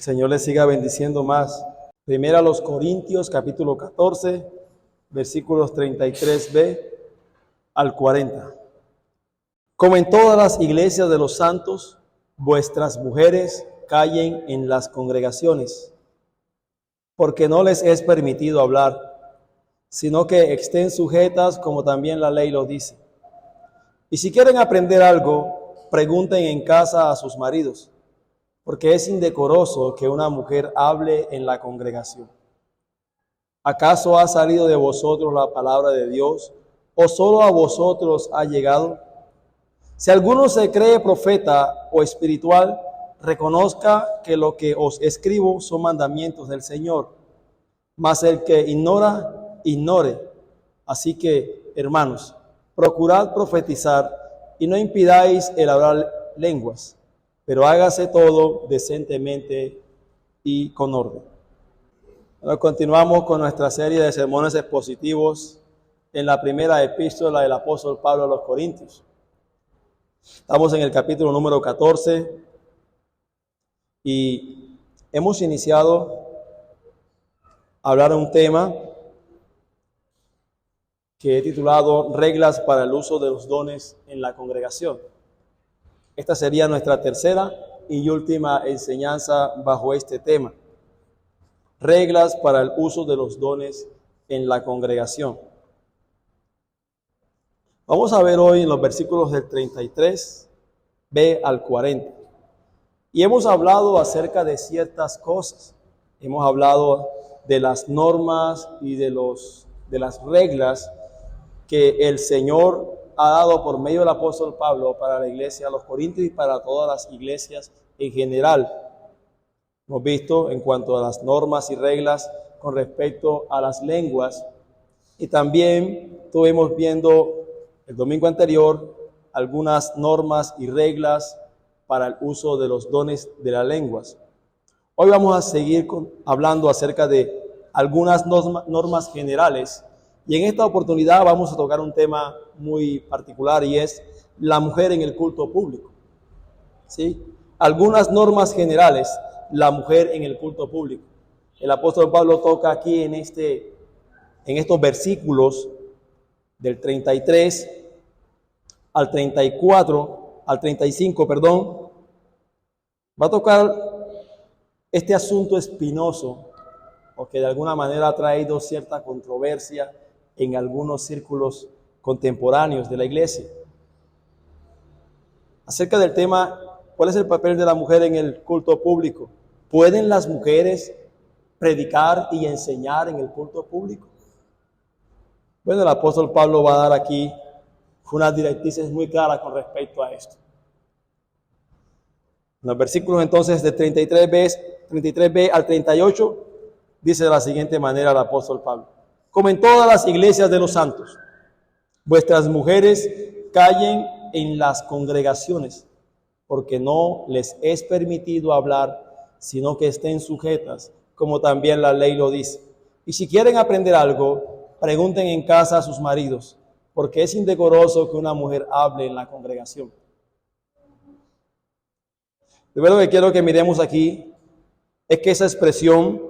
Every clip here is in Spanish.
El Señor les siga bendiciendo más. Primero a los Corintios, capítulo 14, versículos 33b al 40. Como en todas las iglesias de los santos, vuestras mujeres callen en las congregaciones, porque no les es permitido hablar, sino que estén sujetas como también la ley lo dice. Y si quieren aprender algo, pregunten en casa a sus maridos, porque es indecoroso que una mujer hable en la congregación. ¿Acaso ha salido de vosotros la palabra de Dios, o solo a vosotros ha llegado? Si alguno se cree profeta o espiritual, reconozca que lo que os escribo son mandamientos del Señor. Mas el que ignora, ignore. Así que, hermanos, procurad profetizar y no impidáis el hablar lenguas, pero hágase todo decentemente y con orden. Ahora continuamos con nuestra serie de sermones expositivos en la primera epístola del apóstol Pablo a los Corintios. Estamos en el capítulo número 14 y hemos iniciado a hablar de un tema que he titulado Reglas para el uso de los dones en la congregación. Esta sería nuestra tercera y última enseñanza bajo este tema. Reglas para el uso de los dones en la congregación. Vamos a ver hoy en los versículos del 33b al 40. Y hemos hablado acerca de ciertas cosas. Hemos hablado de las normas y de las reglas que el Señor ha dado por medio del apóstol Pablo para la iglesia de los Corintios y para todas las iglesias en general. Hemos visto en cuanto a las normas y reglas con respecto a las lenguas, y también estuvimos viendo el domingo anterior algunas normas y reglas para el uso de los dones de las lenguas. Hoy vamos a seguir hablando acerca de algunas normas generales, y en esta oportunidad vamos a tocar un tema muy particular, y es la mujer en el culto público. ¿Sí? Algunas normas generales, la mujer en el culto público. El apóstol Pablo toca aquí en estos versículos del 33 al 35, va a tocar este asunto espinoso, o que de alguna manera ha traído cierta controversia en algunos círculos contemporáneos de la iglesia. Acerca del tema, ¿cuál es el papel de la mujer en el culto público? ¿Pueden las mujeres predicar y enseñar en el culto público? Bueno, el apóstol Pablo va a dar aquí unas directrices muy claras con respecto a esto. En los versículos entonces de 33b al 38, dice de la siguiente manera el apóstol Pablo: como en todas las iglesias de los santos, vuestras mujeres callen en las congregaciones, porque no les es permitido hablar, sino que estén sujetas, como también la ley lo dice. Y si quieren aprender algo, pregunten en casa a sus maridos, porque es indecoroso que una mujer hable en la congregación. Lo primero que quiero que miremos aquí es que esa expresión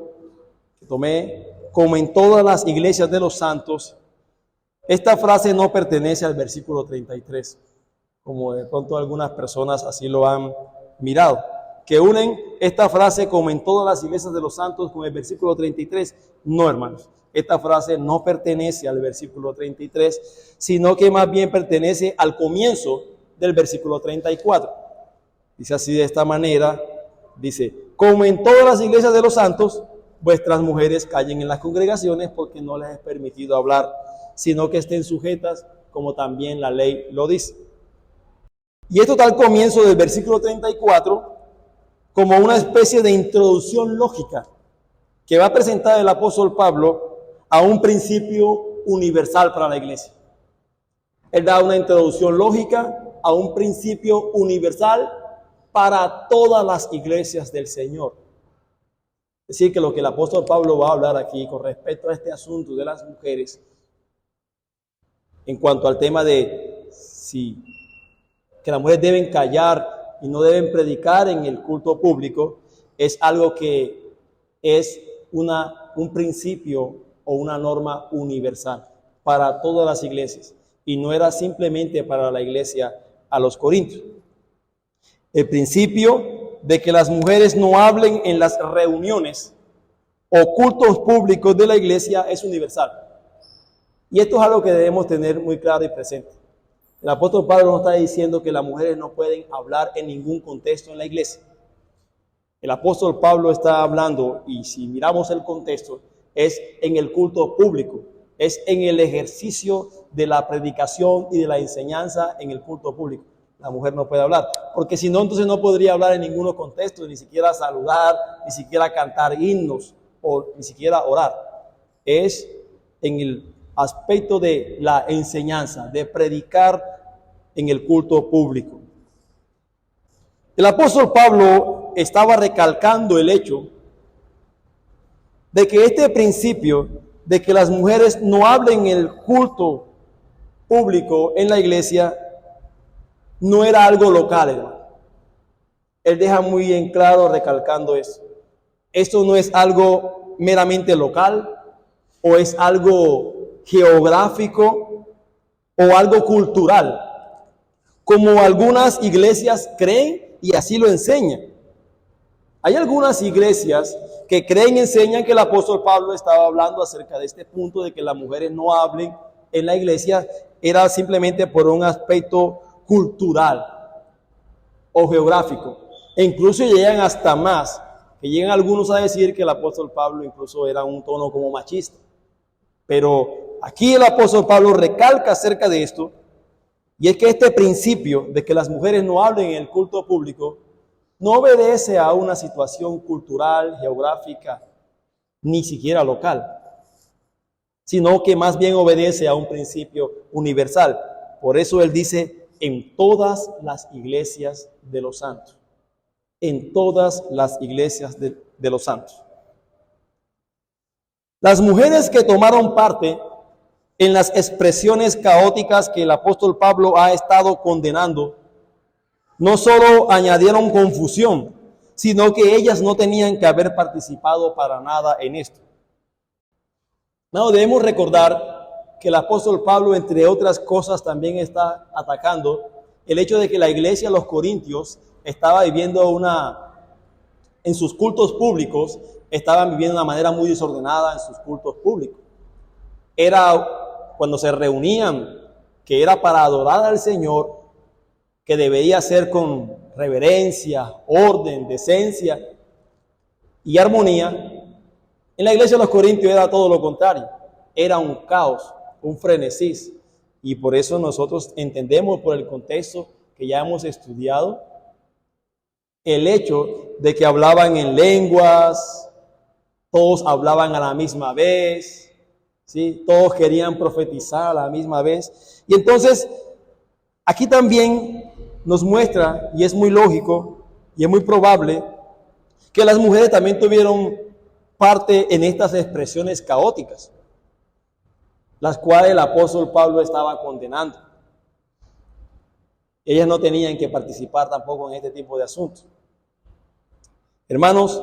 que tomé, como en todas las iglesias de los santos, esta frase no pertenece al versículo 33, como de pronto algunas personas así lo han mirado, que unen esta frase como en todas las iglesias de los santos con el versículo 33. No, hermanos, esta frase no pertenece al versículo 33, sino que más bien pertenece al comienzo del versículo 34. Dice así de esta manera, dice: como en todas las iglesias de los santos, vuestras mujeres callen en las congregaciones, porque no les es permitido hablar, sino que estén sujetas, como también la ley lo dice. Y esto está al comienzo del versículo 34, como una especie de introducción lógica que va a presentar el apóstol Pablo a un principio universal para la iglesia. Él da una introducción lógica a un principio universal para todas las iglesias del Señor. Es decir, que lo que el apóstol Pablo va a hablar aquí con respecto a este asunto de las mujeres, en cuanto al tema de que las mujeres deben callar y no deben predicar en el culto público, es algo que es un principio o una norma universal para todas las iglesias, y no era simplemente para la iglesia a los Corintios. El principio de que las mujeres no hablen en las reuniones o cultos públicos de la iglesia es universal. Y esto es algo que debemos tener muy claro y presente. El apóstol Pablo no está diciendo que las mujeres no pueden hablar en ningún contexto en la iglesia. El apóstol Pablo está hablando, y si miramos el contexto, es en el culto público, es en el ejercicio de la predicación y de la enseñanza en el culto público. La mujer no puede hablar, porque si no, entonces no podría hablar en ningún contexto, ni siquiera saludar, ni siquiera cantar himnos, o ni siquiera orar. Es en el aspecto de la enseñanza, de predicar en el culto público. El apóstol Pablo estaba recalcando el hecho de que este principio de que las mujeres no hablen en el culto público en la iglesia no era algo local, hermano. Él deja muy en claro recalcando eso. Esto no es algo meramente local, o es algo geográfico, o algo cultural, como algunas iglesias creen y así lo enseñan. Hay algunas iglesias que creen y enseñan que el apóstol Pablo estaba hablando acerca de este punto de que las mujeres no hablen en la iglesia, era simplemente por un aspecto cultural o geográfico. E incluso llegan hasta más, que llegan algunos a decir que el apóstol Pablo incluso era un tono como machista. Pero aquí el apóstol Pablo recalca acerca de esto, y es que este principio de que las mujeres no hablen en el culto público no obedece a una situación cultural, geográfica, ni siquiera local, sino que más bien obedece a un principio universal. Por eso él dice, en todas las iglesias de los santos. En todas las iglesias de los santos. Las mujeres que tomaron parte en las expresiones caóticas que el apóstol Pablo ha estado condenando, no solo añadieron confusión, sino que ellas no tenían que haber participado para nada en esto. No, debemos recordar que el apóstol Pablo, entre otras cosas, también está atacando el hecho de que la iglesia de los Corintios estaba viviendo en sus cultos públicos, estaban viviendo de una manera muy desordenada en sus cultos públicos. Era cuando se reunían, que era para adorar al Señor, que debía ser con reverencia, orden, decencia y armonía. En la iglesia de los Corintios era todo lo contrario, era un caos, un frenesí, y por eso nosotros entendemos por el contexto que ya hemos estudiado el hecho de que hablaban en lenguas, todos hablaban a la misma vez, ¿sí? Todos querían profetizar a la misma vez, y entonces aquí también nos muestra, y es muy lógico y es muy probable, que las mujeres también tuvieron parte en estas expresiones caóticas, las cuales el apóstol Pablo estaba condenando. Ellas no tenían que participar tampoco en este tipo de asuntos. Hermanos,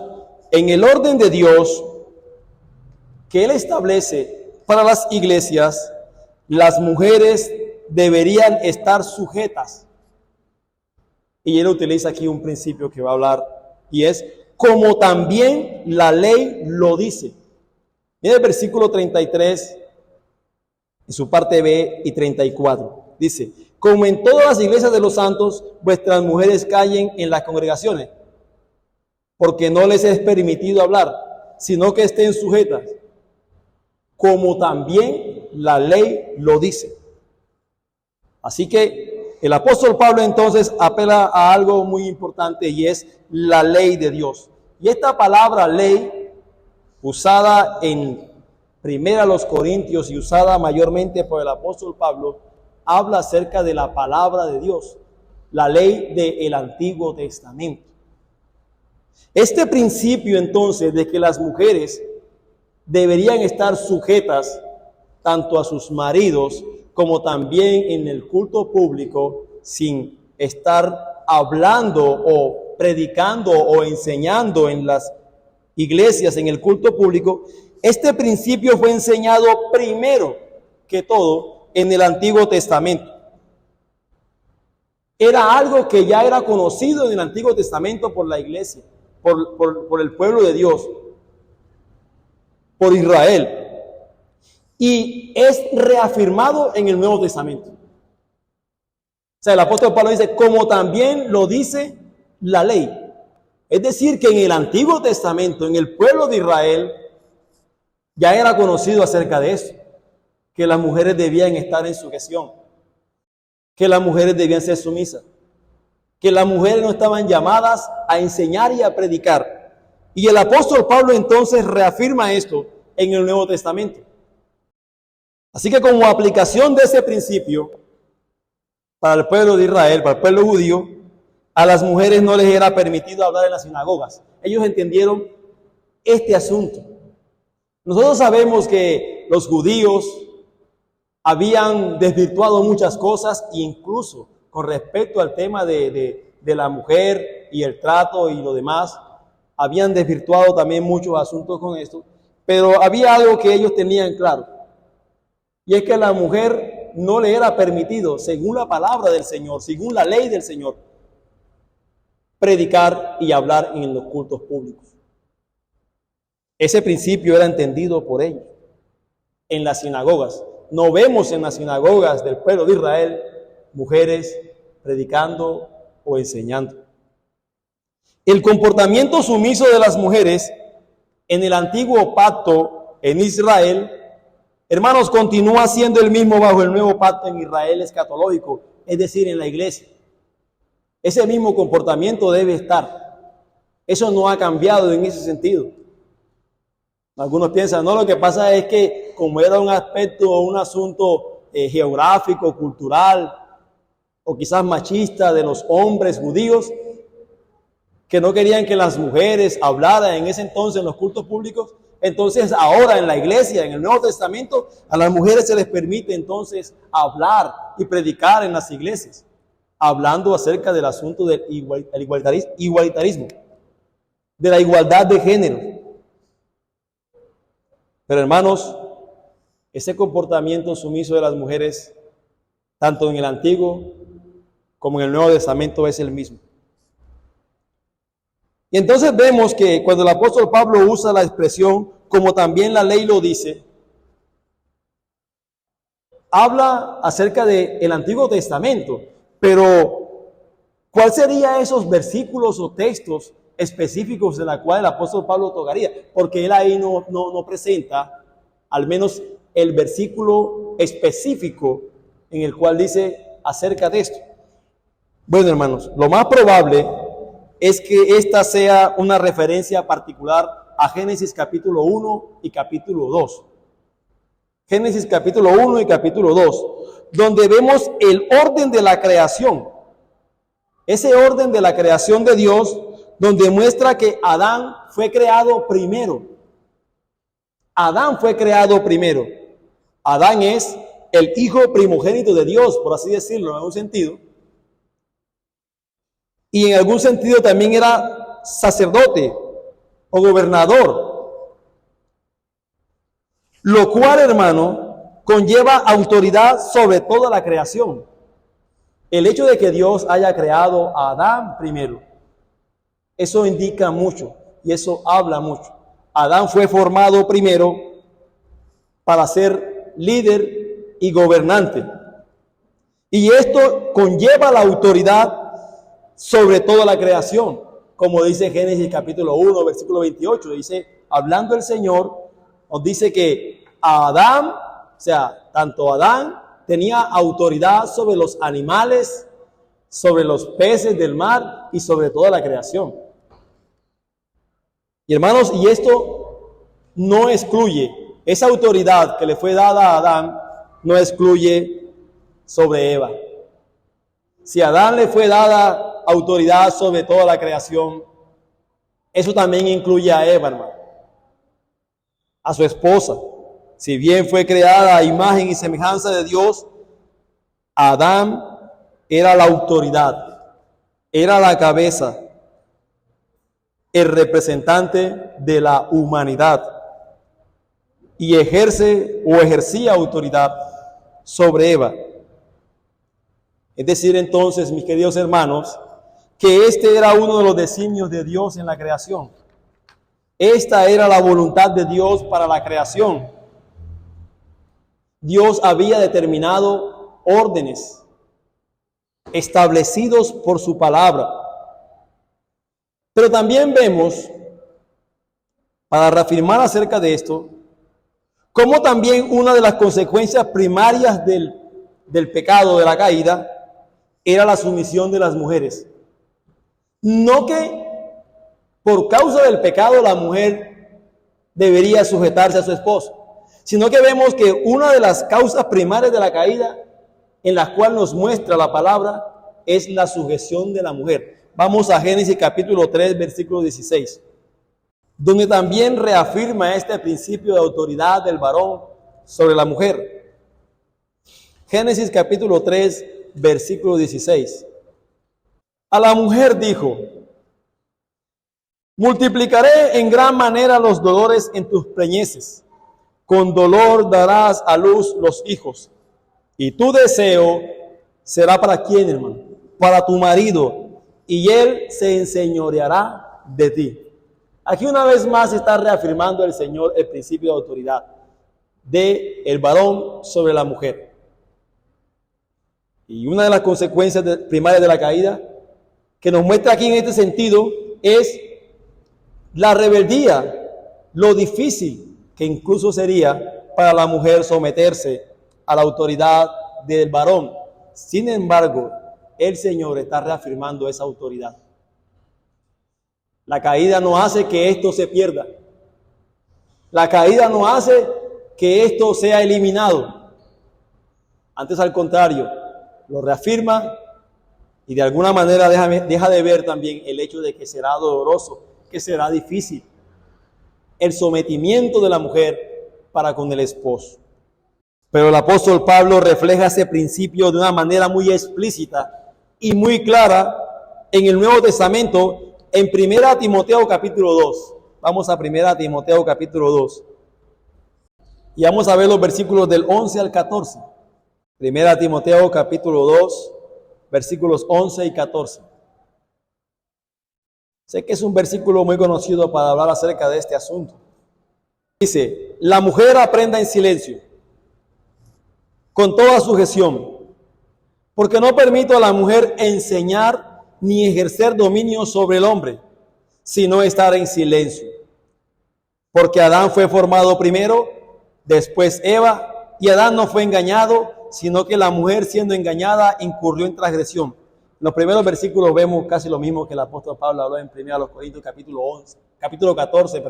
en el orden de Dios que Él establece para las iglesias, las mujeres deberían estar sujetas. Y él utiliza aquí un principio que va a hablar, y es como también la ley lo dice. Mira el versículo 33, en su parte B, y 34. Dice, como en todas las iglesias de los santos, vuestras mujeres callen en las congregaciones, porque no les es permitido hablar, sino que estén sujetas, como también la ley lo dice. Así que el apóstol Pablo entonces apela a algo muy importante, y es la ley de Dios. Y esta palabra ley, usada en Primera los Corintios y usada mayormente por el apóstol Pablo, habla acerca de la palabra de Dios, la ley del Antiguo Testamento. Este principio entonces de que las mujeres deberían estar sujetas tanto a sus maridos como también en el culto público, sin estar hablando o predicando o enseñando en las iglesias, en el culto público, este principio fue enseñado primero que todo en el Antiguo Testamento. Era algo que ya era conocido en el Antiguo Testamento por la iglesia, por el pueblo de Dios, por Israel. Y es reafirmado en el Nuevo Testamento. O sea, el apóstol Pablo dice, como también lo dice la ley. Es decir, que en el Antiguo Testamento, en el pueblo de Israel, ya era conocido acerca de eso, que las mujeres debían estar en sujeción, que las mujeres debían ser sumisas, que las mujeres no estaban llamadas a enseñar y a predicar. Y el apóstol Pablo entonces reafirma esto en el Nuevo Testamento. Así que como aplicación de ese principio, para el pueblo de Israel, para el pueblo judío, a las mujeres no les era permitido hablar en las sinagogas. Ellos entendieron este asunto. Nosotros sabemos que los judíos habían desvirtuado muchas cosas, incluso con respecto al tema de la mujer y el trato y lo demás, habían desvirtuado también muchos asuntos con esto, pero había algo que ellos tenían claro, y es que a la mujer no le era permitido, según la palabra del Señor, según la ley del Señor, predicar y hablar en los cultos públicos. Ese principio era entendido por ellos en las sinagogas. No vemos en las sinagogas del pueblo de Israel mujeres predicando o enseñando. El comportamiento sumiso de las mujeres en el antiguo pacto en Israel, hermanos, continúa siendo el mismo bajo el nuevo pacto en Israel escatológico, es decir, en la iglesia. Ese mismo comportamiento debe estar. Eso no ha cambiado en ese sentido. Algunos piensan, no, lo que pasa es que como era un aspecto o un asunto geográfico, cultural, o quizás machista de los hombres judíos, que no querían que las mujeres hablaran en ese entonces en los cultos públicos, entonces ahora en la iglesia, en el Nuevo Testamento, a las mujeres se les permite entonces hablar y predicar en las iglesias, hablando acerca del asunto del igualitarismo, de la igualdad de género. Pero hermanos, ese comportamiento sumiso de las mujeres, tanto en el Antiguo como en el Nuevo Testamento, es el mismo. Y entonces vemos que cuando el apóstol Pablo usa la expresión, como también la ley lo dice, habla acerca del Antiguo Testamento, pero ¿cuál serían esos versículos o textos específicos de la cual el apóstol Pablo tocaría? Porque él ahí no presenta al menos el versículo específico en el cual dice acerca de esto. Bueno, hermanos, lo más probable es que esta sea una referencia particular a Génesis capítulo 1 y capítulo 2. Génesis capítulo 1 y capítulo 2, donde vemos el orden de la creación. Ese orden de la creación de Dios, donde muestra que Adán fue creado primero. Adán fue creado primero. Adán es el hijo primogénito de Dios, por así decirlo, en algún sentido. Y en algún sentido también era sacerdote o gobernador. Lo cual, hermano, conlleva autoridad sobre toda la creación. El hecho de que Dios haya creado a Adán primero, eso indica mucho y eso habla mucho. Adán fue formado primero para ser líder y gobernante. Y esto conlleva la autoridad sobre toda la creación, como dice Génesis capítulo 1, versículo 28, dice, hablando el Señor, nos dice que Adán, o sea, tanto Adán tenía autoridad sobre los animales, sobre los peces del mar y sobre toda la creación. Y hermanos, y esto no excluye, esa autoridad que le fue dada a Adán, no excluye sobre Eva. Si a Adán le fue dada autoridad sobre toda la creación, eso también incluye a Eva, hermano, a su esposa. Si bien fue creada a imagen y semejanza de Dios, Adán era la autoridad, era la cabeza, el representante de la humanidad y ejerce o ejercía autoridad sobre Eva. Es decir, entonces, mis queridos hermanos, que este era uno de los designios de Dios en la creación. Esta era la voluntad de Dios para la creación. Dios había determinado órdenes establecidos por su palabra. Pero también vemos, para reafirmar acerca de esto, como también una de las consecuencias primarias del pecado, de la caída, era la sumisión de las mujeres. No que por causa del pecado la mujer debería sujetarse a su esposo, sino que vemos que una de las causas primarias de la caída, en la cual nos muestra la palabra, es la sujeción de la mujer. Vamos a Génesis capítulo 3, versículo 16, donde también reafirma este principio de autoridad del varón sobre la mujer. Génesis capítulo 3, versículo 16. A la mujer dijo: multiplicaré en gran manera los dolores en tus preñeces, con dolor darás a luz los hijos, y tu deseo será ¿para quién, hermano? Para tu marido, y él se enseñoreará de ti. Aquí una vez más está reafirmando el Señor el principio de autoridad del varón sobre la mujer. Y una de las consecuencias primarias de la caída que nos muestra aquí en este sentido es la rebeldía, lo difícil que incluso sería para la mujer someterse a la autoridad del varón. Sin embargo, el Señor está reafirmando esa autoridad. La caída no hace que esto se pierda. La caída no hace que esto sea eliminado. Antes, al contrario, lo reafirma y de alguna manera deja de ver también el hecho de que será doloroso, que será difícil el sometimiento de la mujer para con el esposo. Pero el apóstol Pablo refleja ese principio de una manera muy explícita y muy clara en el Nuevo Testamento, en 1 Timoteo capítulo 2. Vamos a 1 Timoteo capítulo 2. Y vamos a ver los versículos del 11 al 14. 1 Timoteo capítulo 2, versículos 11 y 14. Sé que es un versículo muy conocido para hablar acerca de este asunto. Dice: la mujer aprenda en silencio, con toda sujeción, porque no permito a la mujer enseñar ni ejercer dominio sobre el hombre, sino estar en silencio. Porque Adán fue formado primero, después Eva, y Adán no fue engañado, sino que la mujer, siendo engañada, incurrió en transgresión. En los primeros versículos vemos casi lo mismo que el apóstol Pablo habló en 1 Corintios capítulo 14,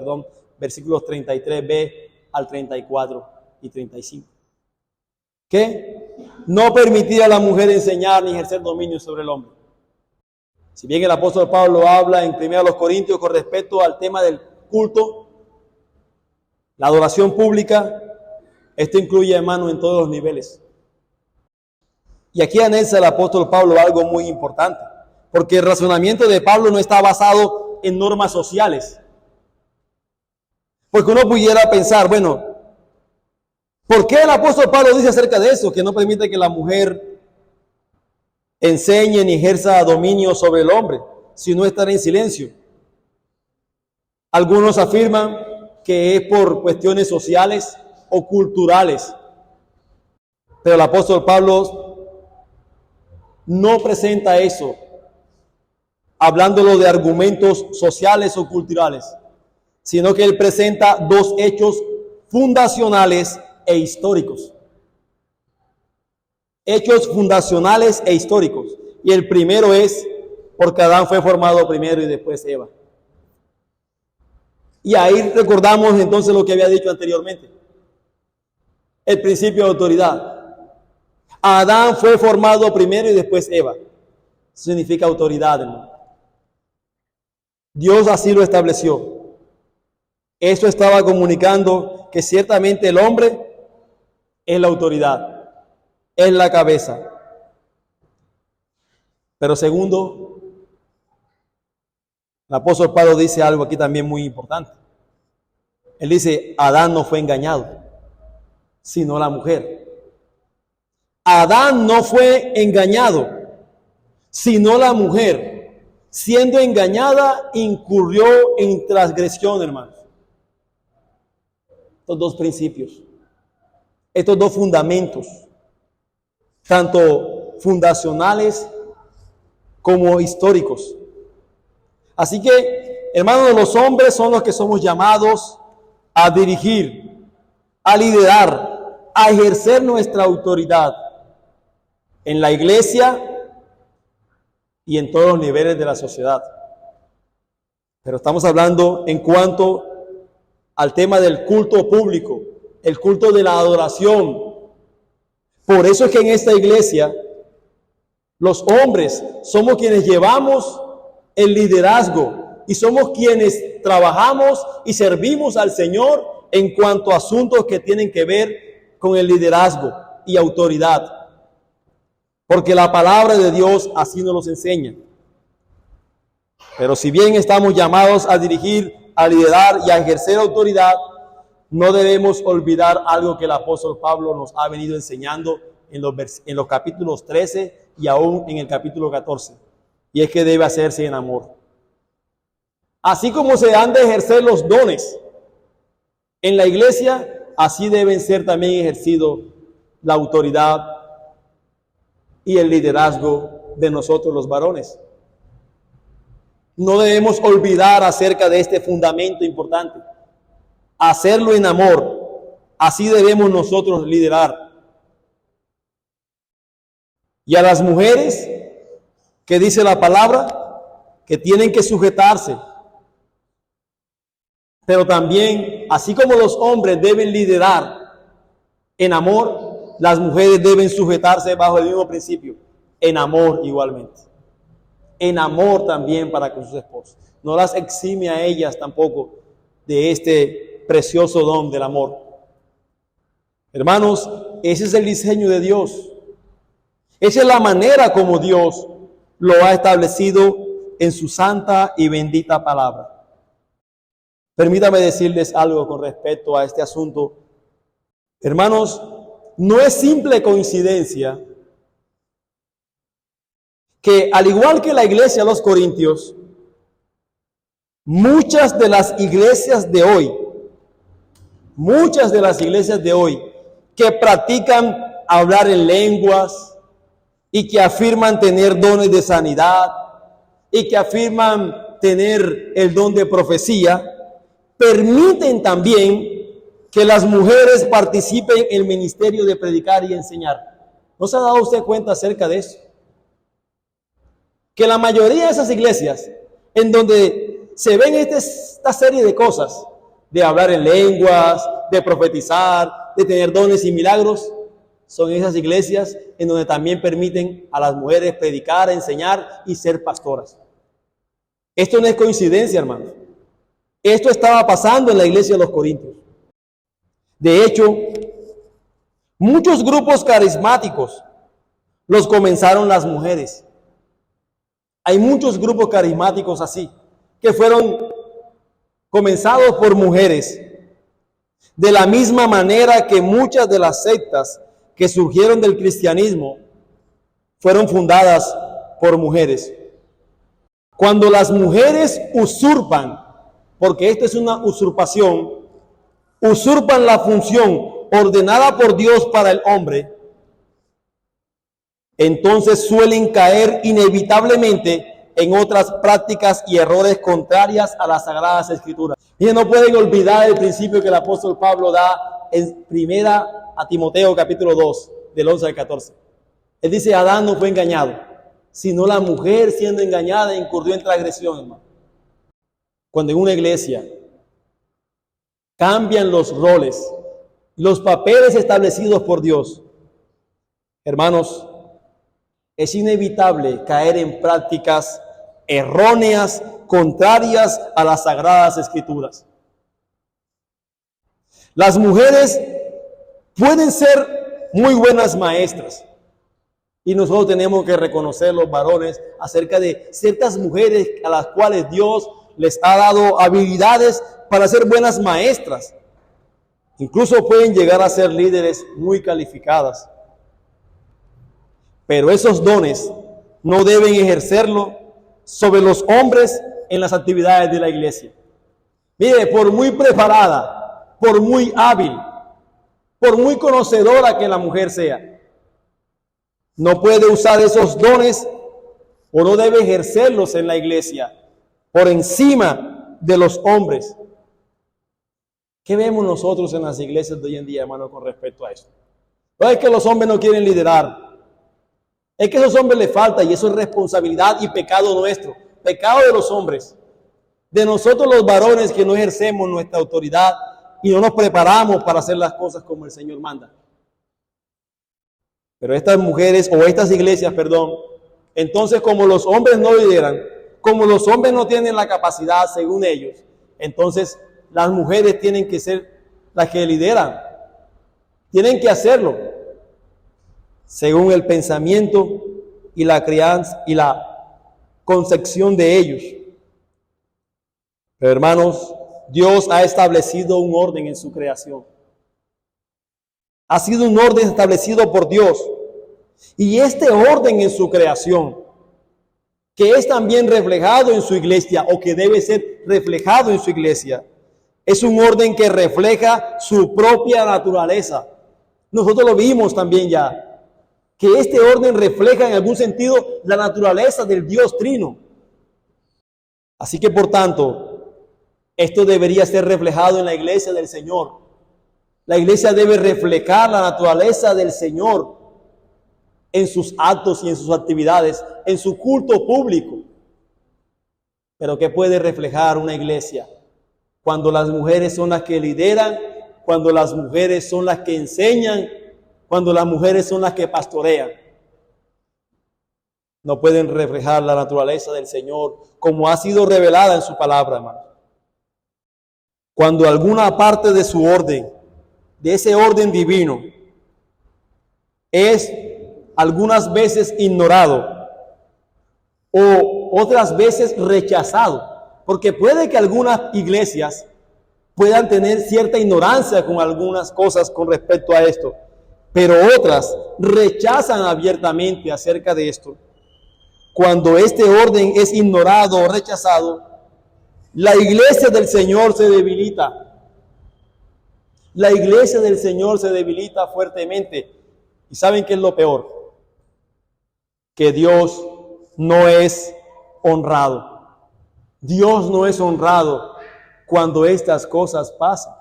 versículos 33b al 34 y 35. ¿Qué? No permitir a la mujer enseñar ni ejercer dominio sobre el hombre. Si bien el apóstol Pablo habla en 1 Corintios con respecto al tema del culto, la adoración pública, esto incluye, hermano, en todos los niveles. Y aquí anexa el apóstol Pablo algo muy importante, porque el razonamiento de Pablo no está basado en normas sociales. Porque uno pudiera pensar, bueno, ¿por qué el apóstol Pablo dice acerca de eso? Que no permite que la mujer enseñe ni ejerza dominio sobre el hombre, sino estar en silencio. Algunos afirman que es por cuestiones sociales o culturales, pero el apóstol Pablo no presenta eso hablándolo de argumentos sociales o culturales, sino que él presenta dos hechos fundacionales e históricos. Hechos fundacionales e históricos. Y el primero es porque Adán fue formado primero y después Eva. Y ahí recordamos entonces lo que había dicho anteriormente. El principio de autoridad. Adán fue formado primero y después Eva. Eso significa autoridad, hermano. Dios así lo estableció. Eso estaba comunicando que ciertamente el hombre es la autoridad, es la cabeza. Pero segundo, El apóstol Pablo dice algo aquí también muy importante. Él dice, Adán no fue engañado, sino la mujer. Adán no fue engañado, sino la mujer. Siendo engañada, incurrió en transgresión, hermanos. Estos dos principios, estos dos fundamentos, tanto fundacionales como históricos. Así que, hermanos, los hombres son los que somos llamados a dirigir, a liderar, a ejercer nuestra autoridad en la iglesia y en todos los niveles de la sociedad. Pero estamos hablando en cuanto al tema del culto público, el culto de la adoración. Por eso es que en esta iglesia los hombres somos quienes llevamos el liderazgo y somos quienes trabajamos y servimos al Señor en cuanto a asuntos que tienen que ver con el liderazgo y autoridad. Porque la palabra de Dios así nos los enseña. Pero si bien estamos llamados a dirigir, a liderar y a ejercer autoridad, no debemos olvidar algo que el apóstol Pablo nos ha venido enseñando en los capítulos 13 y aún en el capítulo 14. Y es que debe hacerse en amor. Así como se han de ejercer los dones en la iglesia, así deben ser también ejercidos la autoridad y el liderazgo de nosotros los varones. No debemos olvidar acerca de este fundamento importante. Hacerlo en amor. Así debemos nosotros liderar. Y a las mujeres, que dice la palabra, que tienen que sujetarse. Pero también, así como los hombres deben liderar en amor, las mujeres deben sujetarse bajo el mismo principio, en amor igualmente. En amor también para con sus esposos. No las exime a ellas tampoco de este precioso don del amor. Hermanos, ese es el diseño de Dios. Esa es la manera como Dios lo ha establecido en su santa y bendita palabra. Permítame decirles algo con respecto a este asunto. Hermanos, no es simple coincidencia que, al igual que la iglesia de los Corintios, muchas de las iglesias de hoy que practican hablar en lenguas y que afirman tener dones de sanidad y que afirman tener el don de profecía, permiten también que las mujeres participen en el ministerio de predicar y enseñar. ¿No se ha dado usted cuenta acerca de eso? Que la mayoría de esas iglesias en donde se ven esta serie de cosas, de hablar en lenguas, de profetizar, de tener dones y milagros, son esas iglesias en donde también permiten a las mujeres predicar, enseñar y ser pastoras. Esto no es coincidencia, hermanos. Esto estaba pasando en la iglesia de los Corintios. De hecho, muchos grupos carismáticos los comenzaron las mujeres. Hay muchos grupos carismáticos así, que fueron comenzados por mujeres. De la misma manera que muchas de las sectas que surgieron del cristianismo fueron fundadas por mujeres. Cuando las mujeres usurpan, porque esto es una usurpación, usurpan la función ordenada por Dios para el hombre, entonces suelen caer inevitablemente en otras prácticas y errores contrarias a las Sagradas Escrituras. Y no pueden olvidar el principio que el apóstol Pablo da en primera a Timoteo capítulo 2, del 11 al 14. Él dice, Adán no fue engañado, sino la mujer siendo engañada incurrió en transgresión, hermano. Cuando en una iglesia cambian los roles, los papeles establecidos por Dios, hermanos, es inevitable caer en prácticas erróneas, contrarias a las Sagradas Escrituras. Las mujeres pueden ser muy buenas maestras y nosotros tenemos que reconocer, los varones, acerca de ciertas mujeres a las cuales Dios les ha dado habilidades para ser buenas maestras. Incluso pueden llegar a ser líderes muy calificadas. Pero esos dones no deben ejercerlo sobre los hombres en las actividades de la iglesia. Mire, por muy preparada, por muy hábil, por muy conocedora que la mujer sea, no puede usar esos dones o no debe ejercerlos en la iglesia por encima de los hombres. ¿Qué vemos nosotros en las iglesias de hoy en día, hermano, con respecto a esto? No es que los hombres no quieren liderar. Es que a esos hombres les falta, y eso es responsabilidad y pecado nuestro. Pecado de los hombres. De nosotros los varones que no ejercemos nuestra autoridad y no nos preparamos para hacer las cosas como el Señor manda. Pero estas mujeres, o estas iglesias, perdón, entonces como los hombres no lideran, como los hombres no tienen la capacidad según ellos, entonces las mujeres tienen que ser las que lideran. Tienen que hacerlo según el pensamiento y la crianza y la concepción de ellos. Pero hermanos, Dios ha establecido un orden en su creación. Ha sido un orden establecido por Dios. Y este orden en su creación, que es también reflejado en su iglesia, o que debe ser reflejado en su iglesia, es un orden que refleja su propia naturaleza. Nosotros lo vimos también ya, que este orden refleja en algún sentido la naturaleza del Dios Trino. Así que por tanto, esto debería ser reflejado en la iglesia del Señor. La iglesia debe reflejar la naturaleza del Señor en sus actos y en sus actividades, en su culto público. Pero ¿qué puede reflejar una iglesia cuando las mujeres son las que lideran, cuando las mujeres son las que enseñan, cuando las mujeres son las que pastorean? No pueden reflejar la naturaleza del Señor como ha sido revelada en su palabra, hermano. Cuando alguna parte de su orden, de ese orden divino, es algunas veces ignorado o otras veces rechazado, porque puede que algunas iglesias puedan tener cierta ignorancia con algunas cosas con respecto a esto, pero otras rechazan abiertamente acerca de esto. Cuando este orden es ignorado o rechazado, la iglesia del Señor se debilita. La iglesia del Señor se debilita fuertemente. ¿Y saben qué es lo peor? Que Dios no es honrado. Dios no es honrado cuando estas cosas pasan.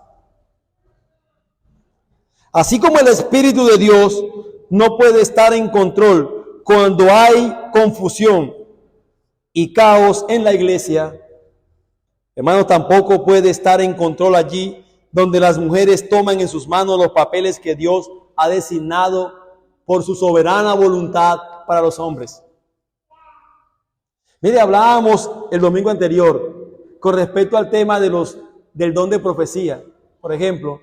Así como el Espíritu de Dios no puede estar en control cuando hay confusión y caos en la iglesia, hermano, tampoco puede estar en control allí donde las mujeres toman en sus manos los papeles que Dios ha designado por su soberana voluntad para los hombres. Mire, hablábamos el domingo anterior con respecto al tema del don de profecía, por ejemplo,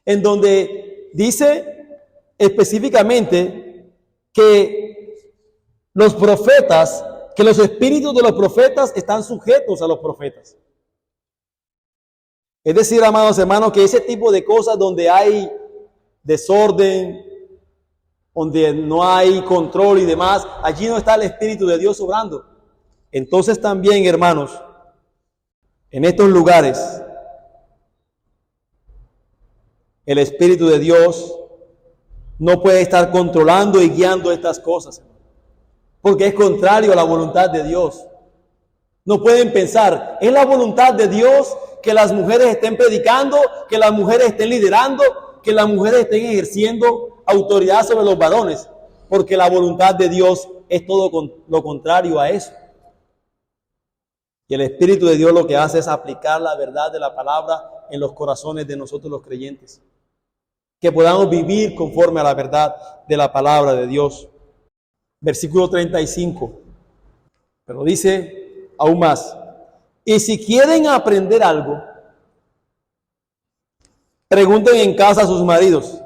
en donde dice específicamente que los profetas, que los espíritus de los profetas están sujetos a los profetas. Es decir, amados hermanos, que ese tipo de cosas donde hay desorden, donde no hay control y demás, allí no está el Espíritu de Dios obrando. Entonces también, hermanos, en estos lugares, el Espíritu de Dios no puede estar controlando y guiando estas cosas, porque es contrario a la voluntad de Dios. No pueden pensar, es la voluntad de Dios que las mujeres estén predicando, que las mujeres estén liderando, que las mujeres estén ejerciendo autoridad sobre los varones, porque la voluntad de Dios es todo lo contrario a eso. Y el Espíritu de Dios lo que hace es aplicar la verdad de la palabra en los corazones de nosotros los creyentes, que podamos vivir conforme a la verdad de la palabra de Dios. Versículo 35, pero dice aún más: y si quieren aprender algo, pregunten en casa a sus maridos,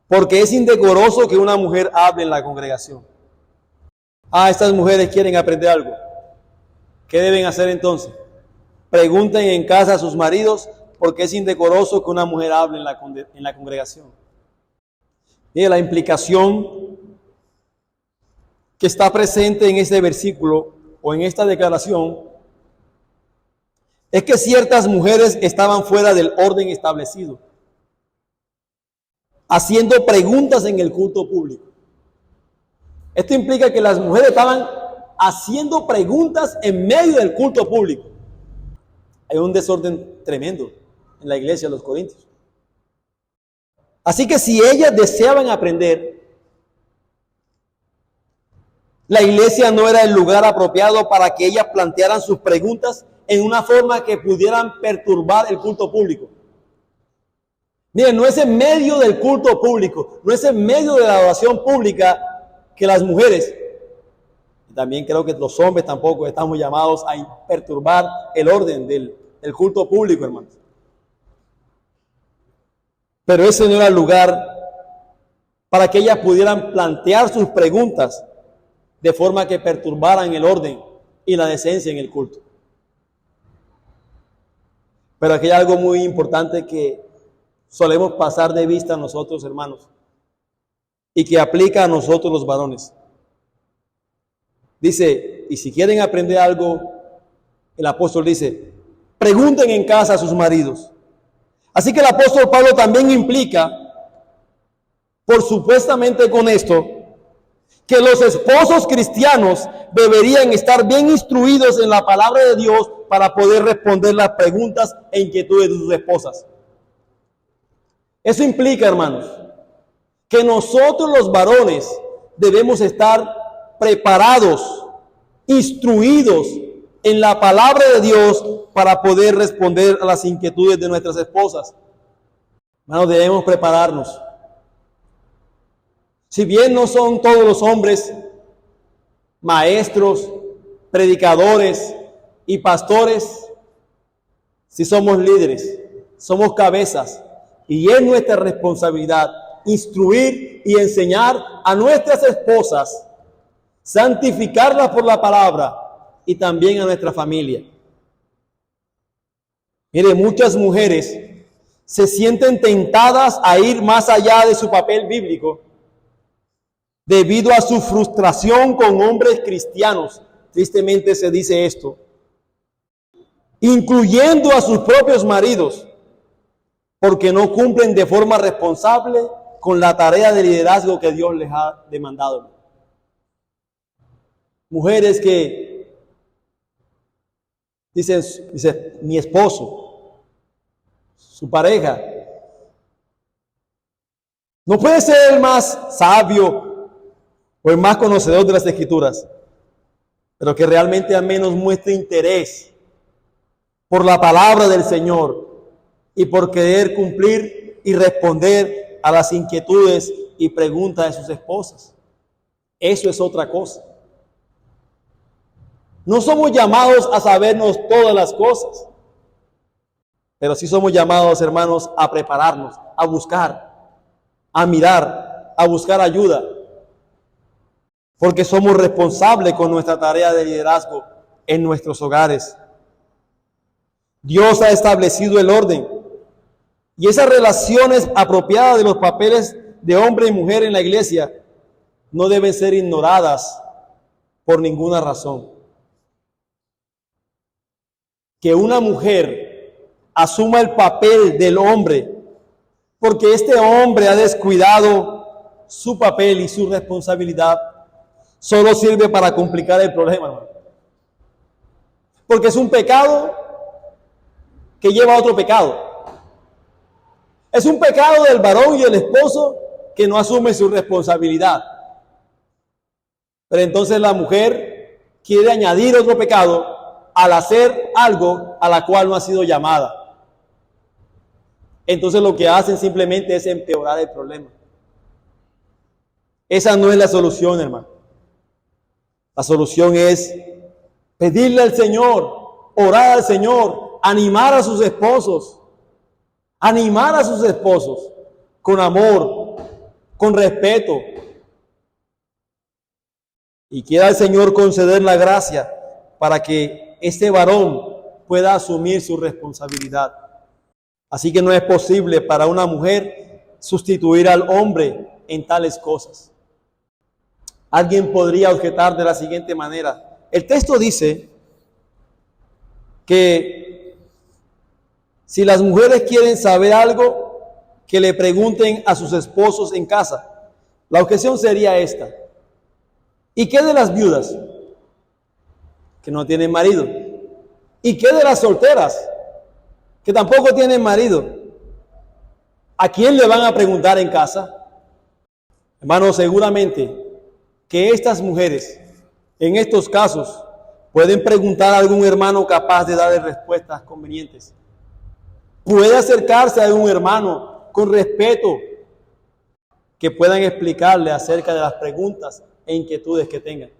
porque es indecoroso que una mujer hable en la congregación. Estas mujeres quieren aprender algo. ¿Qué deben hacer entonces? Pregunten en casa a sus maridos porque es indecoroso que una mujer hable en la congregación. Mire, la implicación que está presente en este versículo o en esta declaración es que ciertas mujeres estaban fuera del orden establecido, haciendo preguntas en el culto público. Esto implica que las mujeres estaban haciendo preguntas en medio del culto público. Hay un desorden tremendo en la iglesia de los Corintios. Así que si ellas deseaban aprender, la iglesia no era el lugar apropiado para que ellas plantearan sus preguntas en una forma que pudieran perturbar el culto público. Miren, no es en medio del culto público, no es en medio de la adoración pública que las mujeres, y también creo que los hombres tampoco estamos llamados a perturbar el orden del culto público, hermanos. Pero ese no era el lugar para que ellas pudieran plantear sus preguntas de forma que perturbaran el orden y la decencia en el culto. Pero aquí hay algo muy importante que solemos pasar de vista a nosotros, hermanos, y que aplica a nosotros los varones. Dice, y si quieren aprender algo, el apóstol dice, pregunten en casa a sus maridos. Así que el apóstol Pablo también implica, por supuestamente con esto, que los esposos cristianos deberían estar bien instruidos en la palabra de Dios para poder responder las preguntas e inquietudes de sus esposas. Eso implica, hermanos, que nosotros los varones debemos estar preparados, instruidos en la palabra de Dios para poder responder a las inquietudes de nuestras esposas. Hermanos, debemos prepararnos. Si bien no son todos los hombres maestros, predicadores y pastores, sí somos líderes, somos cabezas, y es nuestra responsabilidad instruir y enseñar a nuestras esposas, santificarlas por la palabra y también a nuestra familia. Mire, muchas mujeres se sienten tentadas a ir más allá de su papel bíblico debido a su frustración con hombres cristianos. Tristemente se dice esto, incluyendo a sus propios maridos, porque no cumplen de forma responsable con la tarea de liderazgo que Dios les ha demandado. Mujeres que dicen, mi esposo, su pareja, no puede ser el más sabio o el más conocedor de las Escrituras, pero que realmente al menos muestre interés por la palabra del Señor y por querer cumplir y responder a las inquietudes y preguntas de sus esposas. Eso es otra cosa. No somos llamados a sabernos todas las cosas, pero sí somos llamados, hermanos, a prepararnos, a buscar, a mirar, a buscar ayuda, porque somos responsables con nuestra tarea de liderazgo en nuestros hogares. Dios ha establecido el orden y esas relaciones apropiadas de los papeles de hombre y mujer en la iglesia no deben ser ignoradas por ninguna razón. Que una mujer asuma el papel del hombre porque este hombre ha descuidado su papel y su responsabilidad, solo sirve para complicar el problema, hermano. Porque es un pecado que lleva a otro pecado. Es un pecado del varón y del esposo que no asume su responsabilidad. Pero entonces la mujer quiere añadir otro pecado al hacer algo a la cual no ha sido llamada. Entonces lo que hacen simplemente es empeorar el problema. Esa no es la solución, hermano. La solución es pedirle al Señor, orar al Señor, animar a sus esposos con amor, con respeto. Y quiera el Señor conceder la gracia para que ese varón pueda asumir su responsabilidad. Así que no es posible para una mujer sustituir al hombre en tales cosas. Alguien podría objetar de la siguiente manera. El texto dice que si las mujeres quieren saber algo, que le pregunten a sus esposos en casa. La objeción sería esta. ¿Y qué de las viudas que no tienen marido? ¿Y qué de las solteras que tampoco tienen marido? ¿A quién le van a preguntar en casa? Hermanos, seguramente que estas mujeres, en estos casos, pueden preguntar a algún hermano capaz de darle respuestas convenientes. Puede acercarse a un hermano con respeto que puedan explicarle acerca de las preguntas e inquietudes que tengan.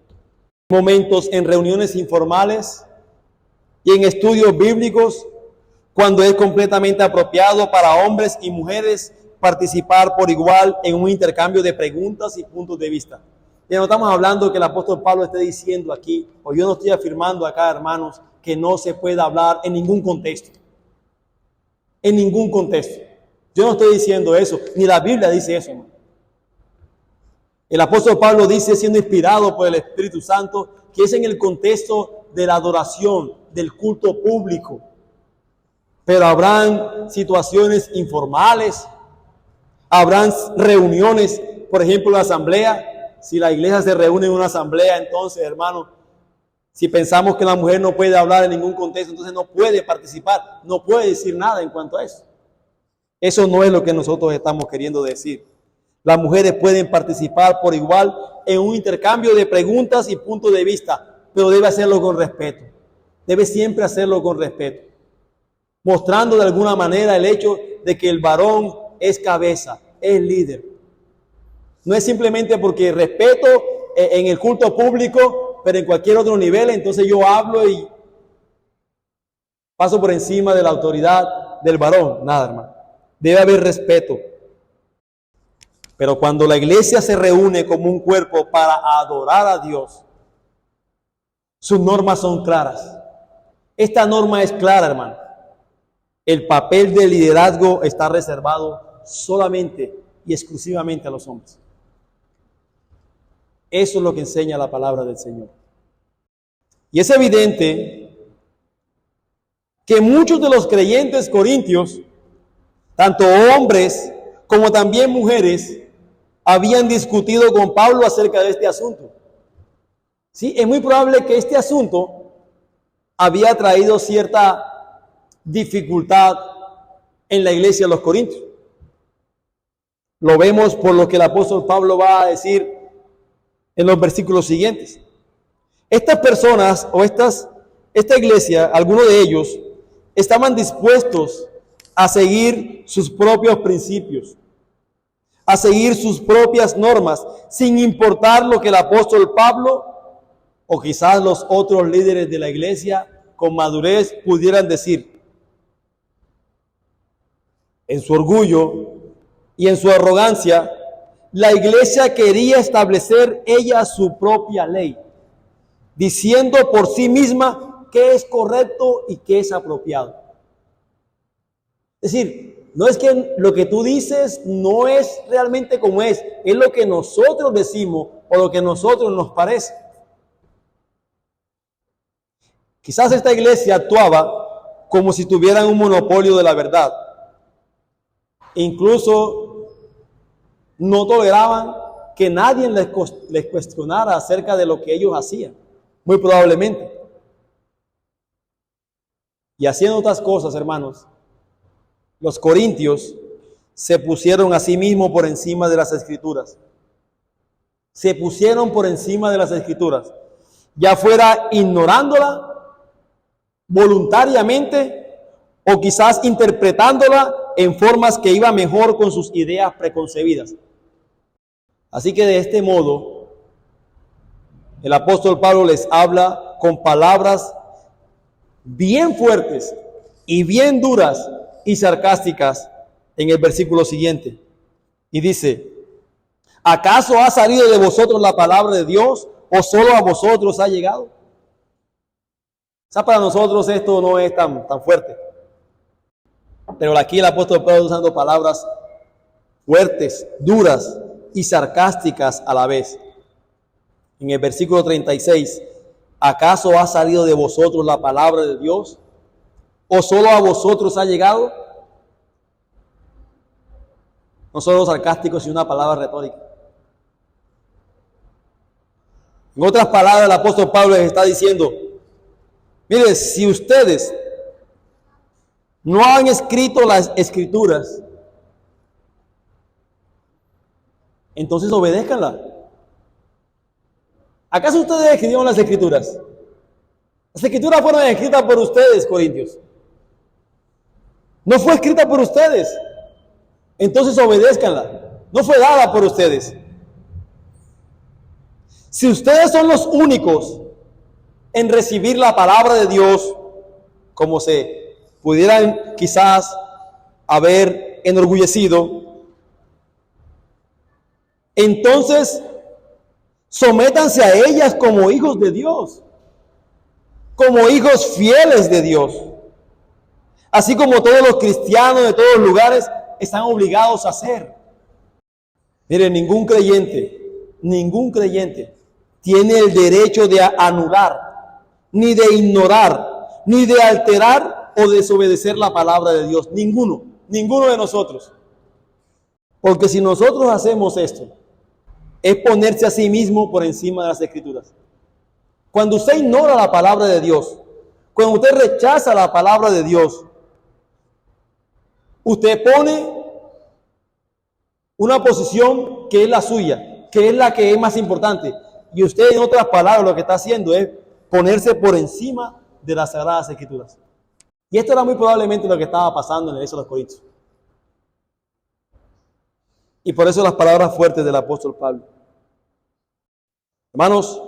Momentos en reuniones informales y en estudios bíblicos, cuando es completamente apropiado para hombres y mujeres participar por igual en un intercambio de preguntas y puntos de vista. Ya no estamos hablando que el apóstol Pablo esté diciendo aquí, o yo no estoy afirmando acá, hermanos, que no se pueda hablar en ningún contexto. En ningún contexto. Yo no estoy diciendo eso, ni la Biblia dice eso, hermano. El apóstol Pablo dice, siendo inspirado por el Espíritu Santo, que es en el contexto de la adoración, del culto público. Pero habrán situaciones informales, habrán reuniones, por ejemplo, la asamblea. Si la iglesia se reúne en una asamblea, entonces, hermano, si pensamos que la mujer no puede hablar en ningún contexto, entonces no puede participar, no puede decir nada en cuanto a eso. Eso no es lo que nosotros estamos queriendo decir. Las mujeres pueden participar por igual en un intercambio de preguntas y puntos de vista, pero debe hacerlo con respeto. Debe siempre hacerlo con respeto, mostrando de alguna manera el hecho de que el varón es cabeza, es líder. No es simplemente porque respeto en el culto público, pero en cualquier otro nivel, entonces yo hablo y paso por encima de la autoridad del varón. Nada, hermano. Debe haber respeto. Pero cuando la iglesia se reúne como un cuerpo para adorar a Dios, sus normas son claras. Esta norma es clara, hermano. El papel de liderazgo está reservado solamente y exclusivamente a los hombres. Eso es lo que enseña la palabra del Señor. Y es evidente que muchos de los creyentes corintios, tanto hombres como también mujeres, habían discutido con Pablo acerca de este asunto. Sí, es muy probable que este asunto había traído cierta dificultad en la iglesia de los corintios. Lo vemos por lo que el apóstol Pablo va a decir en los versículos siguientes. Estas personas o esta iglesia, algunos de ellos, estaban dispuestos a seguir sus propios principios, a seguir sus propias normas, sin importar lo que el apóstol Pablo o quizás los otros líderes de la iglesia con madurez pudieran decir. En su orgullo y en su arrogancia, la iglesia quería establecer ella su propia ley, diciendo por sí misma qué es correcto y qué es apropiado. Es decir, no es que lo que tú dices no es realmente como es lo que nosotros decimos o lo que a nosotros nos parece. Quizás esta iglesia actuaba como si tuvieran un monopolio de la verdad. Incluso no toleraban que nadie les cuestionara acerca de lo que ellos hacían, muy probablemente. Y haciendo otras cosas, hermanos, los corintios se pusieron a sí mismos por encima de las Escrituras. Se pusieron por encima de las Escrituras, ya fuera ignorándola voluntariamente o quizás interpretándola en formas que iban mejor con sus ideas preconcebidas. Así que de este modo, el apóstol Pablo les habla con palabras bien fuertes y bien duras y sarcásticas en el versículo siguiente. Y dice, ¿acaso ha salido de vosotros la palabra de Dios o solo a vosotros ha llegado? sea, para nosotros esto no es tan fuerte. Pero aquí el apóstol Pablo está usando palabras fuertes, duras y sarcásticas a la vez. En el versículo 36, ¿acaso ha salido de vosotros la palabra de Dios? ¿O solo a vosotros ha llegado? No solo sarcástico, sino una palabra retórica. En otras palabras, el apóstol Pablo les está diciendo, mire, si ustedes no han escrito las escrituras, entonces obedézcanlas. ¿Acaso ustedes escribieron las escrituras? Las escrituras fueron escritas por ustedes, corintios. No fue escrita por ustedes. Entonces obedézcanla. No fue dada por ustedes. Si ustedes son los únicos en recibir la palabra de Dios, como se pudieran quizás haber enorgullecido, entonces sométanse a ellas como hijos de Dios, como hijos fieles de Dios, así como todos los cristianos de todos los lugares están obligados a hacer. Miren, ningún creyente tiene el derecho de anular, ni de ignorar, ni de alterar o desobedecer la palabra de Dios. Ninguno de nosotros. Porque si nosotros hacemos esto, es ponerse a sí mismo por encima de las escrituras. Cuando usted ignora la palabra de Dios, cuando usted rechaza la palabra de Dios, usted pone una posición que es la suya, que es la que es más importante. Y usted, en otras palabras, lo que está haciendo es ponerse por encima de las Sagradas Escrituras. Y esto era muy probablemente lo que estaba pasando en el Éxodo de los Corintios. Y por eso las palabras fuertes del apóstol Pablo. Hermanos,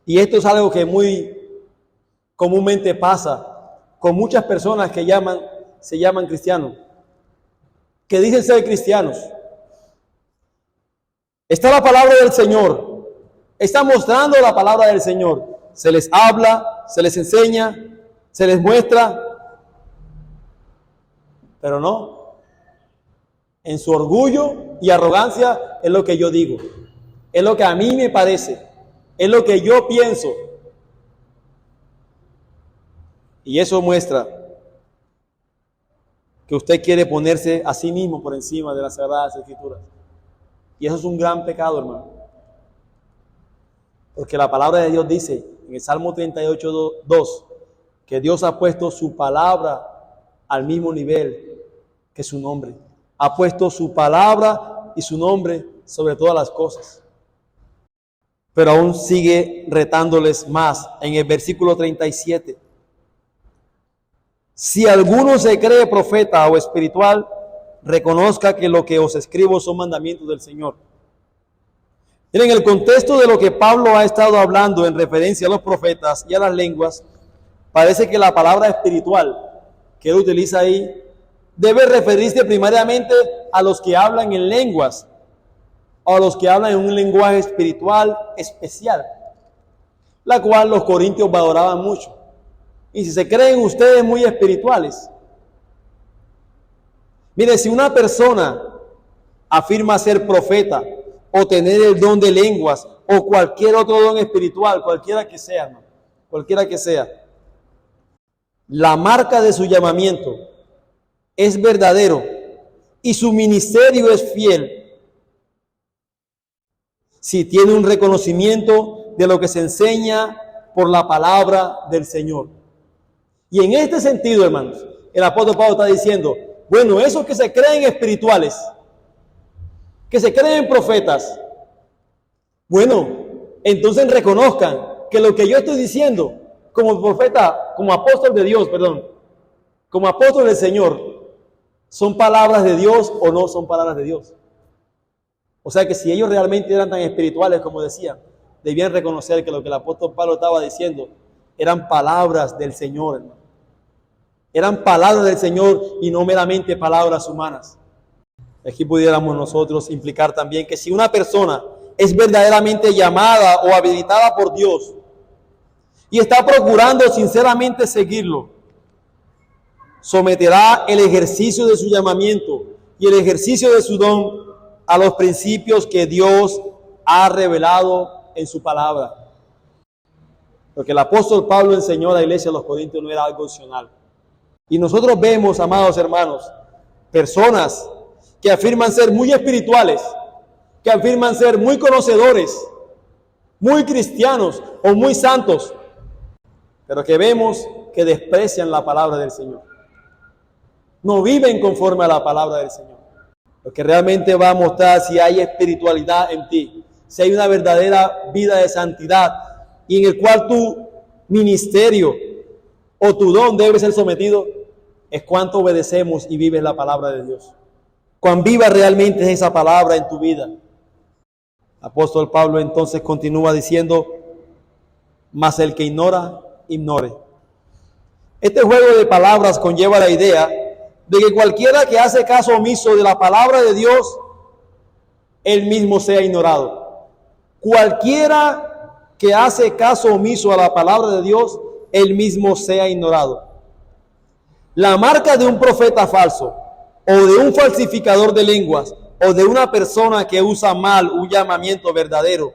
y esto es algo que muy comúnmente pasa con muchas personas que se llaman cristianos, que dicen ser cristianos. Está la palabra del Señor, está mostrando la palabra del Señor, se les habla, se les enseña, se les muestra, pero no, en su orgullo y arrogancia es lo que yo digo, es lo que a mí me parece, es lo que yo pienso. Y eso muestra que usted quiere ponerse a sí mismo por encima de las Sagradas Escrituras. Y eso es un gran pecado, hermano. Porque la palabra de Dios dice en el Salmo 38:2 que Dios ha puesto su palabra al mismo nivel que su nombre. Ha puesto su palabra y su nombre sobre todas las cosas. Pero aún sigue retándoles más en el versículo 37. Si alguno se cree profeta o espiritual, reconozca que lo que os escribo son mandamientos del Señor. En el contexto de lo que Pablo ha estado hablando en referencia a los profetas y a las lenguas, parece que la palabra espiritual que él utiliza ahí debe referirse primariamente a los que hablan en lenguas o a los que hablan en un lenguaje espiritual especial, la cual los corintios valoraban mucho. Y si se creen ustedes muy espirituales, mire, si una persona afirma ser profeta o tener el don de lenguas o cualquier otro don espiritual, cualquiera que sea, la marca de su llamamiento es verdadero y su ministerio es fiel, si tiene un reconocimiento de lo que se enseña por la palabra del Señor. Y en este sentido, hermanos, el apóstol Pablo está diciendo, bueno, esos que se creen espirituales, que se creen profetas, bueno, entonces reconozcan que lo que yo estoy diciendo como profeta, como apóstol de Dios, como apóstol del Señor, ¿son palabras de Dios o no son palabras de Dios? O sea que si ellos realmente eran tan espirituales como decían, debían reconocer que lo que el apóstol Pablo estaba diciendo eran palabras del Señor, hermano. Eran palabras del Señor y no meramente palabras humanas. Aquí pudiéramos nosotros implicar también que si una persona es verdaderamente llamada o habilitada por Dios, y está procurando sinceramente seguirlo, someterá el ejercicio de su llamamiento y el ejercicio de su don a los principios que Dios ha revelado en su palabra. Lo que el apóstol Pablo enseñó a la iglesia de los Corintios no era algo opcional. Y nosotros vemos, amados hermanos, personas que afirman ser muy espirituales, que afirman ser muy conocedores, muy cristianos o muy santos, pero que vemos que desprecian la palabra del Señor. No viven conforme a la palabra del Señor. Lo que realmente va a mostrar si hay espiritualidad en ti, si hay una verdadera vida de santidad y en el cual tu ministerio o tu don debe ser sometido, es cuánto obedecemos y vives la palabra de Dios. Cuán viva realmente es esa palabra en tu vida. El apóstol Pablo entonces continúa diciendo, mas el que ignora, ignore. Este juego de palabras conlleva la idea de que cualquiera que hace caso omiso de la palabra de Dios, él mismo sea ignorado. Cualquiera que hace caso omiso a la palabra de Dios, él mismo sea ignorado. La marca de un profeta falso, o de un falsificador de lenguas, o de una persona que usa mal un llamamiento verdadero,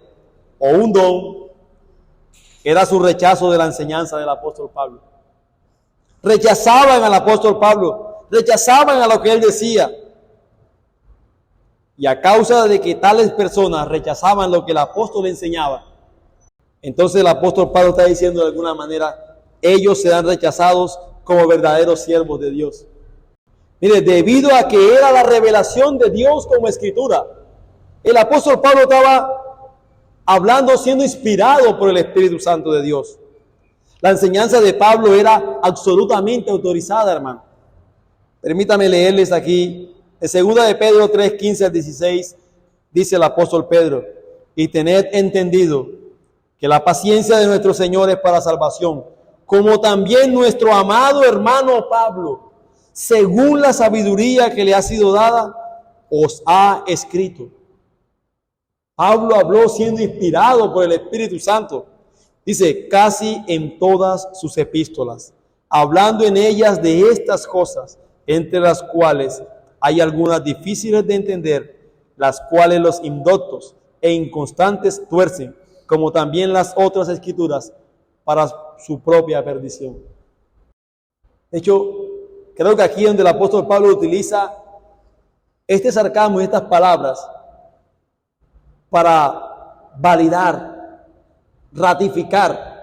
o un don, era su rechazo de la enseñanza del apóstol Pablo. Rechazaban al apóstol Pablo, rechazaban a lo que él decía. Y a causa de que tales personas rechazaban lo que el apóstol enseñaba, entonces el apóstol Pablo está diciendo de alguna manera, ellos serán rechazados como verdaderos siervos de Dios. Mire, debido a que era la revelación de Dios como escritura, el apóstol Pablo estaba hablando siendo inspirado por el Espíritu Santo de Dios. La enseñanza de Pablo era absolutamente autorizada, hermano. Permítame leerles aquí, en 2 de Pedro 3, 15 al 16, dice el apóstol Pedro, y tened entendido que la paciencia de nuestro Señor es para salvación, como también nuestro amado hermano Pablo, según la sabiduría que le ha sido dada, os ha escrito. Pablo habló siendo inspirado por el Espíritu Santo. Dice, casi en todas sus epístolas, hablando en ellas de estas cosas, entre las cuales hay algunas difíciles de entender, las cuales los indoctos e inconstantes tuercen, como también las otras escrituras, para su propia perdición. De hecho, creo que aquí donde el apóstol Pablo utiliza este sarcasmo y estas palabras para validar, ratificar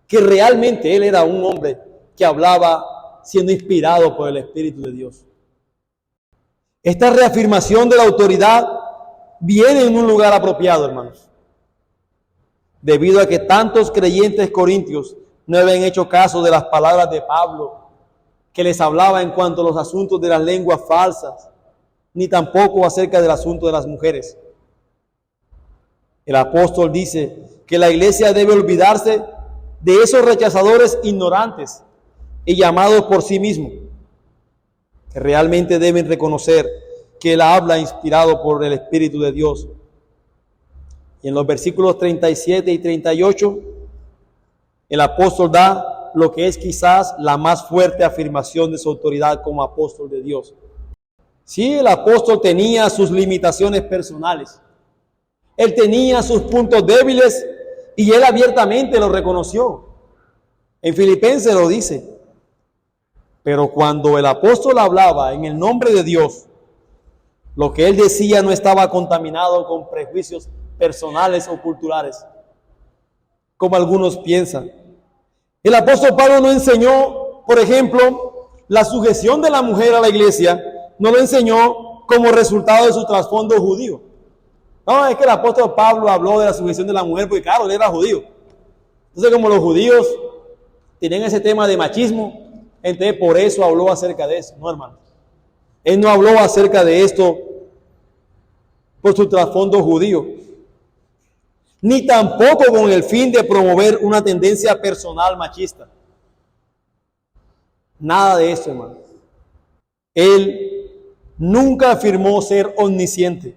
que realmente él era un hombre que hablaba siendo inspirado por el Espíritu de Dios. Esta reafirmación de la autoridad viene en un lugar apropiado, hermanos, debido a que tantos creyentes corintios no habían hecho caso de las palabras de Pablo, que les hablaba en cuanto a los asuntos de las lenguas falsas, ni tampoco acerca del asunto de las mujeres. El apóstol dice que la iglesia debe olvidarse de esos rechazadores ignorantes y llamados por sí mismos, que realmente deben reconocer que él habla inspirado por el Espíritu de Dios. Y en los versículos 37 y 38, el apóstol da lo que es quizás la más fuerte afirmación de su autoridad como apóstol de Dios. Sí, el apóstol tenía sus limitaciones personales. Él tenía sus puntos débiles y él abiertamente lo reconoció. En Filipenses lo dice. Pero cuando el apóstol hablaba en el nombre de Dios, lo que él decía no estaba contaminado con prejuicios personales o culturales, como algunos piensan. El apóstol Pablo no enseñó, por ejemplo, la sujeción de la mujer a la iglesia, no lo enseñó como resultado de su trasfondo judío. No, es que el apóstol Pablo habló de la sujeción de la mujer porque, claro, él era judío. Entonces, como los judíos tienen ese tema de machismo, entonces por eso habló acerca de eso. No, hermano. Él no habló acerca de esto por su trasfondo judío, ni tampoco con el fin de promover una tendencia personal machista. Nada de eso, hermano. Él nunca afirmó ser omnisciente,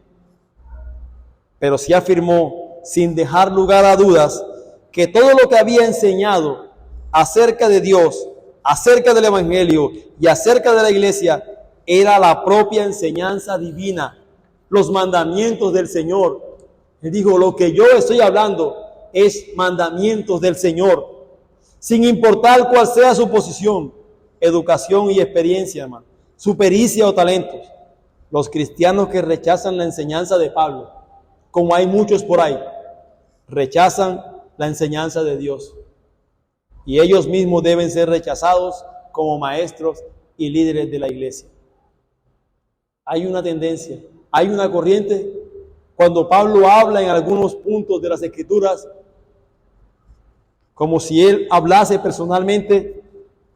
pero sí afirmó, sin dejar lugar a dudas, que todo lo que había enseñado acerca de Dios, acerca del Evangelio y acerca de la iglesia era la propia enseñanza divina, los mandamientos del Señor. Él dijo, lo que yo estoy hablando es mandamientos del Señor, sin importar cuál sea su posición, educación y experiencia, hermano, su pericia o talentos. Los cristianos que rechazan la enseñanza de Pablo, como hay muchos por ahí, rechazan la enseñanza de Dios. Y ellos mismos deben ser rechazados como maestros y líderes de la iglesia. Hay una tendencia, hay una corriente. Cuando Pablo habla en algunos puntos de las Escrituras, como si él hablase personalmente,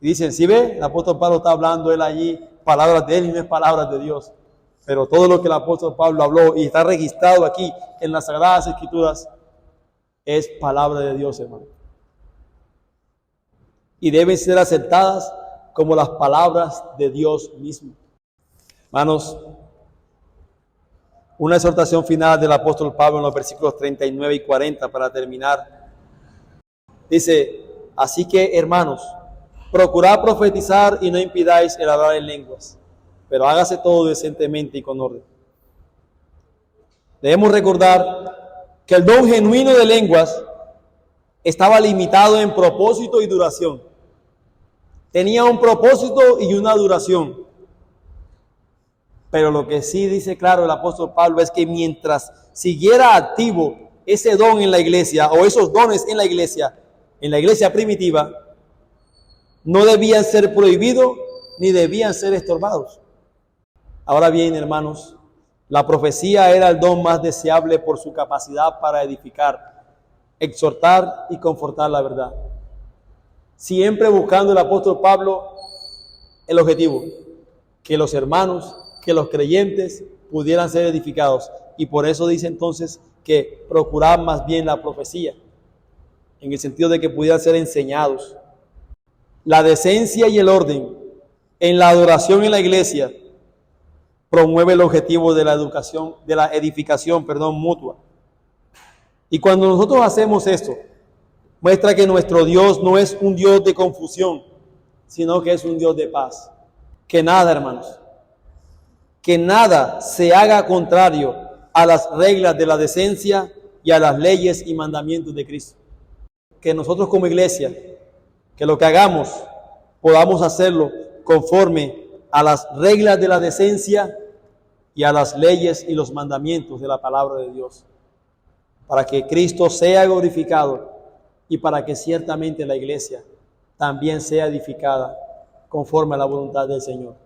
y dicen, ¿sí ve? El apóstol Pablo está hablando él allí, palabras de él y no es palabras de Dios. Pero todo lo que el apóstol Pablo habló y está registrado aquí en las Sagradas Escrituras es palabra de Dios, hermano. Y deben ser aceptadas como las palabras de Dios mismo. Hermanos, una exhortación final del apóstol Pablo en los versículos 39 y 40 para terminar. Dice, así que hermanos, procurad profetizar y no impidáis el hablar en lenguas, pero hágase todo decentemente y con orden. Debemos recordar que el don genuino de lenguas estaba limitado en propósito y duración. Tenía un propósito y una duración. Pero lo que sí dice claro el apóstol Pablo es que mientras siguiera activo ese don en la iglesia, o esos dones en la iglesia primitiva, no debían ser prohibidos ni debían ser estorbados. Ahora bien, hermanos, la profecía era el don más deseable por su capacidad para edificar, exhortar y confortar la verdad. Siempre buscando el apóstol Pablo el objetivo, que los hermanos, que los creyentes pudieran ser edificados. Y por eso dice entonces que procurar más bien la profecía, en el sentido de que pudieran ser enseñados. La decencia y el orden en la adoración en la iglesia promueve el objetivo de la educación, de la edificación, mutua. Y cuando nosotros hacemos esto, muestra que nuestro Dios no es un Dios de confusión, sino que es un Dios de paz. Que nada, hermanos, que nada se haga contrario a las reglas de la decencia y a las leyes y mandamientos de Cristo. Que nosotros como iglesia, que lo que hagamos, podamos hacerlo conforme a las reglas de la decencia y a las leyes y los mandamientos de la palabra de Dios, para que Cristo sea glorificado y para que ciertamente la iglesia también sea edificada conforme a la voluntad del Señor.